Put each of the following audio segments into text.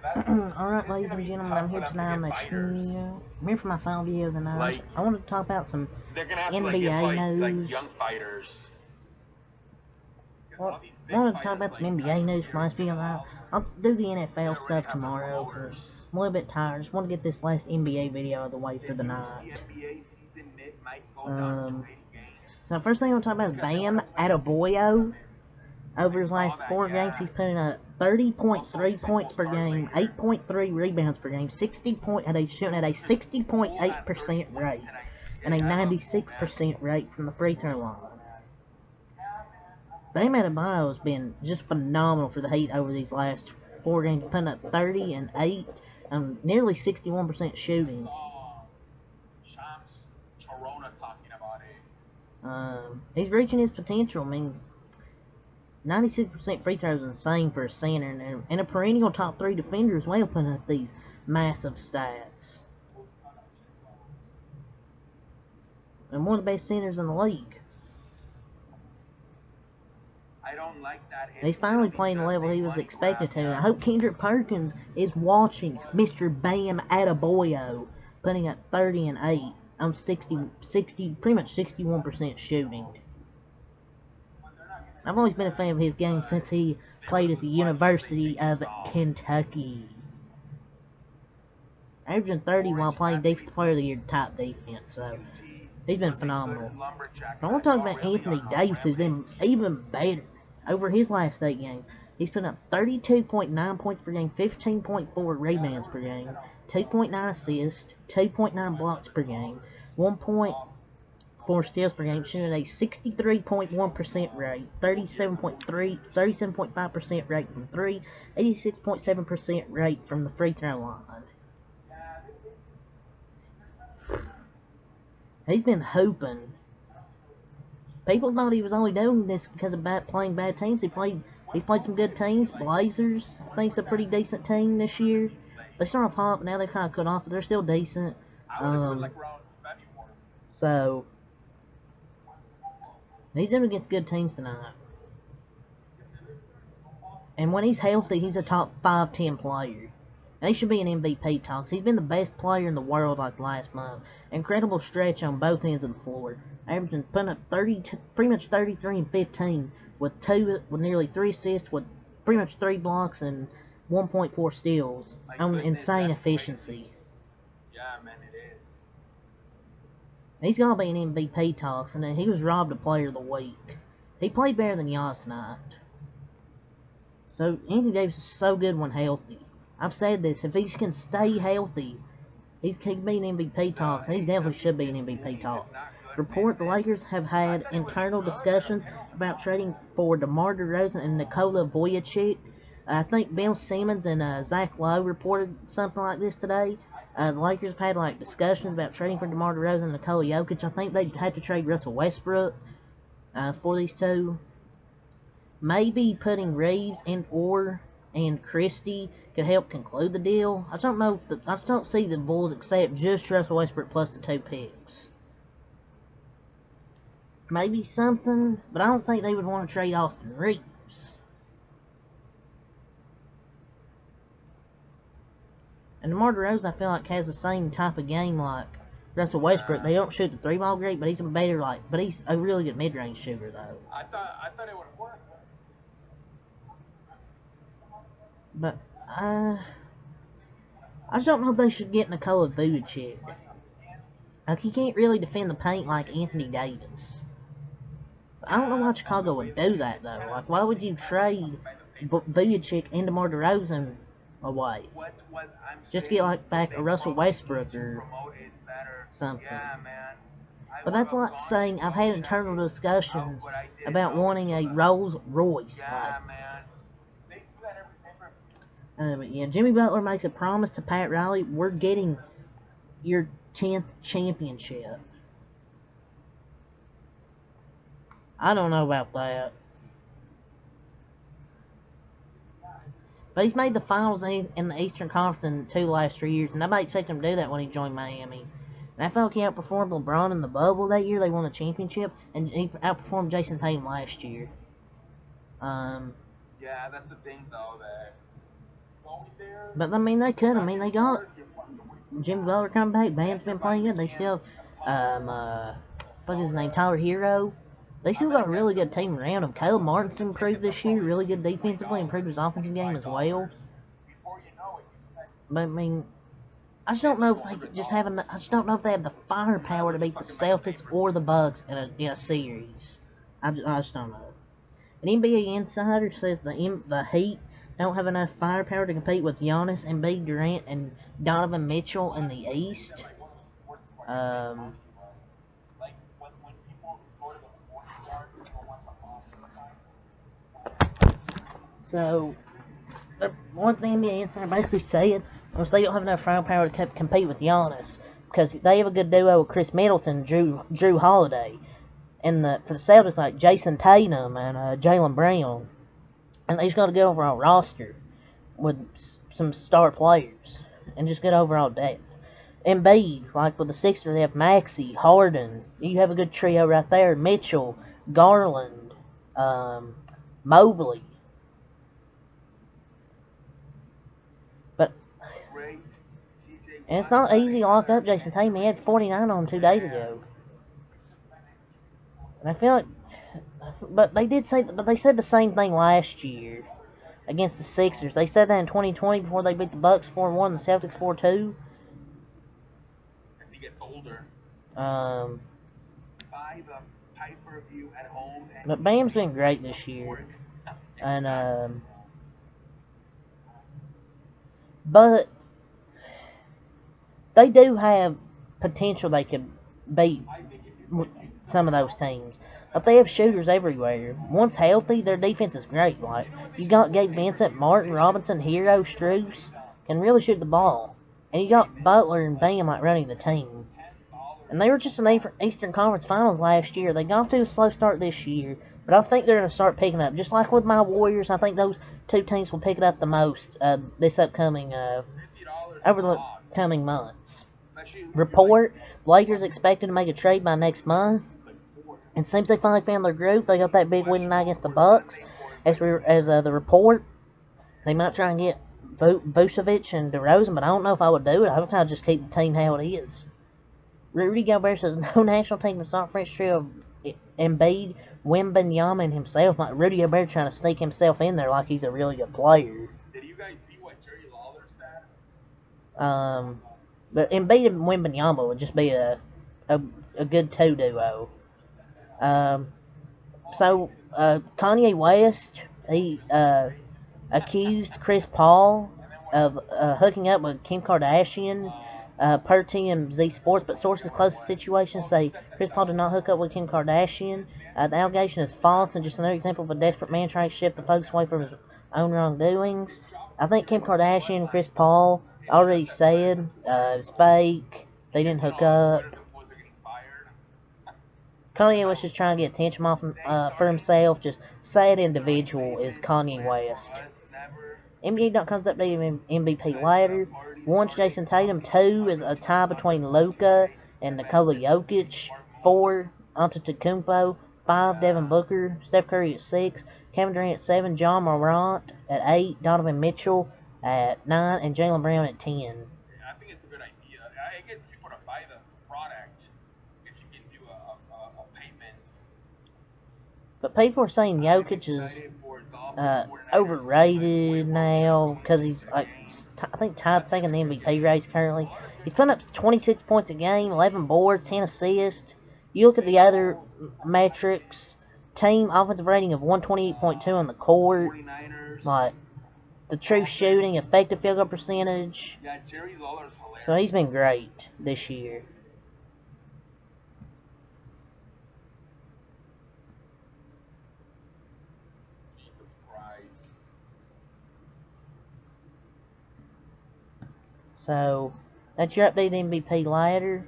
Alright, ladies and gentlemen, I'm here tonight on the channel. I'm here for my final video of the night. Like, I wanted to talk about some NBA news. Young fighters. Well, I wanted to talk about some NBA news for my last video of the night. I'll do the NFL stuff tomorrow because I'm a little bit tired. I just want to get this last NBA video out of the way for the night. So first thing I want to talk about is Bam Adebayo. Over his last 4 games, he's putting up 30.3 points per game, 8.3 rebounds per game, shooting at a 60.8% rate, and a 96% rate from the free throw line. Bam Adebayo has been just phenomenal for the Heat over these last 4 games, putting up 30 and 8, and nearly 61% shooting. He's reaching his potential. I mean, 96% free throws is insane for a center, and a perennial top 3 defender as well, putting up these massive stats. And one of the best centers in the league. He's finally playing the level he was expected to, and I hope Kendrick Perkins is watching Mr. Bam Adebayo putting up 30 and 8 on pretty much 61% shooting. I've always been a fan of his game since he played at the University of Kentucky. Averaging 30 while playing Defensive Player of the Year top defense, so he's been phenomenal. But I want to talk about Anthony Davis, who's been even better over his last 8 games. He's putting up 32.9 points per game, 15.4 rebounds per game, 2.9 assists, 2.9 blocks per game, 1.4 steals per game, shooting at a 63.1% rate, 37.5% rate from 3, 86.7% rate from the free throw line. He's been hooping. People thought he was only doing this because of playing bad teams. He played some good teams. Blazers, I think, is a pretty decent team this year. They started off hot, but now they've kind of cut off, but they're still decent. So he's doing against good teams tonight. And when he's healthy, he's a top 5-10 player. And he should be in MVP talks. He's been the best player in the world like last month. Incredible stretch on both ends of the floor. Averaging, putting up pretty much 33 and 15 with nearly 3 assists, with pretty much 3 blocks and 1.4 steals on insane efficiency. Yeah, man, it is. He's gonna be in MVP talks, and then he was robbed of Player of the Week. He played better than Giannis tonight. So Anthony Davis is so good when healthy. I've said this, if he can stay healthy, he can be in MVP talks, and he definitely should be in MVP talks. Report the Lakers have had internal discussions about trading for DeMar DeRozan and Nikola Vucevic. I think Bill Simmons and Zach Lowe reported something like this today. The Lakers have had discussions about trading for DeMar DeRozan and Nikola Jokic. I think they'd have to trade Russell Westbrook for these two. Maybe putting Reeves and Christie could help conclude the deal. I just don't see the Bulls accept just Russell Westbrook plus the 2 picks. Maybe something, but I don't think they would want to trade Austin Reeves. And DeMar DeRozan, I feel like, has the same type of game like Russell Westbrook. They don't shoot the 3-ball great, but he's a really good mid-range shooter though. I thought it would work. But I just don't know if they should get Nikola Vucevic. He can't really defend the paint like Anthony Davis. I don't know why Chicago would do that though. Why would you trade Vucevic and DeMar DeRozan away? Just to get back a Russell Westbrook or something. But that's like saying I've had internal discussions about wanting a Rolls Royce. But yeah, Jimmy Butler makes a promise to Pat Riley. We're getting your 10th championship. I don't know about that. But he's made the finals in the Eastern Conference in 2 last 3 years, and nobody expected him to do that when he joined Miami. And I felt like he outperformed LeBron in the bubble that year. They won the championship, and he outperformed Jason Tatum last year. Yeah, that's the thing though, that going there But I mean, they could. I mean, they got Jimmy Butler coming back. Bam's been playing good. They still what's his name, Tyler Hero. They still got a really good team around him. Caleb Martin's improved this year, really good defensively, improved his offensive game as well. But I mean, I just don't know if they could just have enough, I just don't know if they have the firepower to beat the Celtics or the Bucks in a series. I just don't know. An NBA insider says the Heat don't have enough firepower to compete with Giannis, Embiid, Durant, and Donovan Mitchell in the East. So, one thing the NBA insider basically saying was they don't have enough firepower to compete with Giannis because they have a good duo with Chris Middleton, Drew Holiday, and for the Celtics like Jason Tatum and Jaylen Brown, and they just got a good overall roster with some star players and just good overall depth. Embiid, like with the Sixers, they have Maxey, Harden. You have a good trio right there. Mitchell, Garland, Mobley. But and it's not easy to lock up Jason Tatum. He had 49 on 2 days ago. And I feel like, but they said the same thing last year against the Sixers. They said that in 2020 before they beat the Bucks 4-1, the Celtics 4-2. As he gets older. But Bam's been great this year. And but they do have potential they could beat some of those teams. But they have shooters everywhere. Once healthy, their defense is great. Like, you got Gabe Vincent, Martin, Robinson, Hero, Strus, can really shoot the ball. And you got Butler and Bam like running the team. And they were just in the Eastern Conference Finals last year. They got off to a slow start this year, but I think they're going to start picking up. Just like with my Warriors, I think those two teams will pick it up the most this upcoming over the coming months. Report: Lakers expected to make a trade by next month. And seems they finally found their groove. They got that big win tonight against the Bucks. As the report, they might try and get Vucevic and DeRozan, but I don't know if I would do it. I would kind of just keep the team how it is. Rudy Gobert says no national team is not French trio of Embiid, Wembanyama, and himself. Like Rudy Gobert trying to sneak himself in there like he's a really good player. Did you guys see what Jerry Lawler said? But Embiid and Wembanyama would just be a good two duo. So Kanye West, he accused Chris Paul of hooking up with Kim Kardashian. Per TMZ Sports, but sources close to the situation say Chris Paul did not hook up with Kim Kardashian. The allegation is false and just another example of a desperate man trying to shift the focus away from his own wrongdoings. I think Kim Kardashian and Chris Paul already said it's fake. They didn't hook up. Kanye West is trying to get attention off for himself. Just sad individual is Kanye West. NBA.com's updated MVP ladder. 1's Jason Tatum. 2 is a tie between Luka and Nikola Jokic. 4, Antetokounmpo. 5, Devin Booker. Steph Curry at 6. Kevin Durant at 7. John Morant at 8. Donovan Mitchell at 9. And Jaylen Brown at 10. I think it's a good idea. It gets people to buy the product if you can do a payments. But people are saying Jokic is overrated now because he's like I think tied second in the MVP race currently. He's putting up 26 points a game, 11 boards, 10 assists. You look at the other metrics, team offensive rating of 128.2 on the court, like the true shooting, effective field goal percentage. Yeah, Jerry Lawler's hilarious. So he's been great this year. So, that's your updated MVP ladder.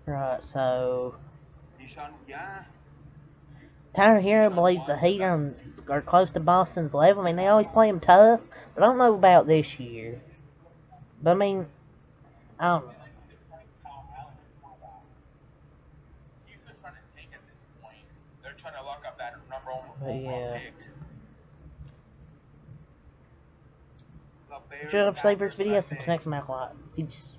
Right, so... Tyler Hero believes the Heat are close to Boston's level. I mean, they always play them tough, but I don't know about this year. But, I mean, I don't know. But yeah. pick. The Bears, Shut up, save Packers this video, Sunday. subscribe to my Peace.